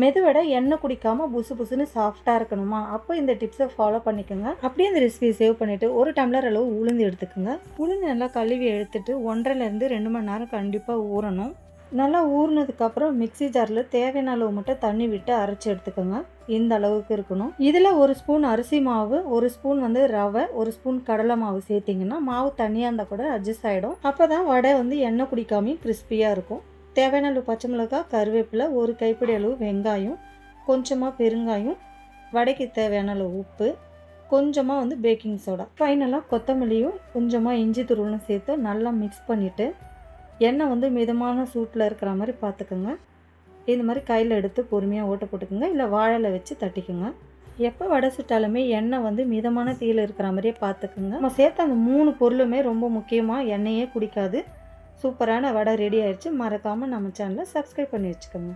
மெதுவடை எண்ணெய் குடிக்காமல் புசு புசுன்னு சாஃப்டாக இருக்கணுமா, அப்போ இந்த டிப்ஸை ஃபாலோ பண்ணிக்கோங்க. அப்படியே இந்த ரெசிபியை சேவ் பண்ணிவிட்டு ஒரு டம்ளர் அளவு உளுந்து எடுத்துக்கோங்க. உளுந்து நல்லா கழுவி எடுத்துட்டு 1.5 2 மணி நேரம் கண்டிப்பாக ஊறணும். நல்லா ஊறினதுக்கப்புறம் மிக்சி ஜாரில் தேவையான அளவு மட்டும் தண்ணி விட்டு அரைச்சி எடுத்துக்கோங்க. இந்த அளவுக்கு இருக்கணும். இதில் 1 ஸ்பூன் அரிசி மாவு, 1 ஸ்பூன் ரவை, 1 ஸ்பூன் கடலை மாவு சேர்த்திங்கன்னா மாவு தனியாக இருந்தால் கூட அட்ஜஸ்ட் ஆகிடும். அப்போ தான் வடை எண்ணெய் குடிக்காமையும் கிறிஸ்பியாக இருக்கும். தேவையான அளவு பச்சை மிளகாய், கருவேப்பிலை, 1 கைப்பிடி அளவு வெங்காயம், கொஞ்சமாக பெருங்காயம், வடைக்கு தேவையான அளவு உப்பு, கொஞ்சமாக பேக்கிங் சோடா, ஃபைனலாக கொத்தமல்லியும் கொஞ்சமாக இஞ்சி துருவலும் சேர்த்து நல்லா மிக்ஸ் பண்ணிவிட்டு எண்ணெய் மிதமான சூட்டில் இருக்கிற மாதிரி பார்த்துக்கோங்க. இந்த மாதிரி கையில் எடுத்து பொறுமையாக ஓட்ட போட்டுக்கோங்க, இல்லை வாழையில வச்சு தட்டிக்கோங்க. எப்போ வடை சுட்டாலுமே எண்ணெய் மிதமான தீயில் இருக்கிற மாதிரியே பார்த்துக்குங்க. நம்ம சேர்த்த அந்த 3 பொருளுமே ரொம்ப முக்கியமாக எண்ணெயே குடிக்காது. சூப்பரான வடை ரெடி ஆயிடுச்சு. மறக்காமல் நம்ம சேனலை சப்ஸ்கிரைப் பண்ணி வச்சுக்கோங்க.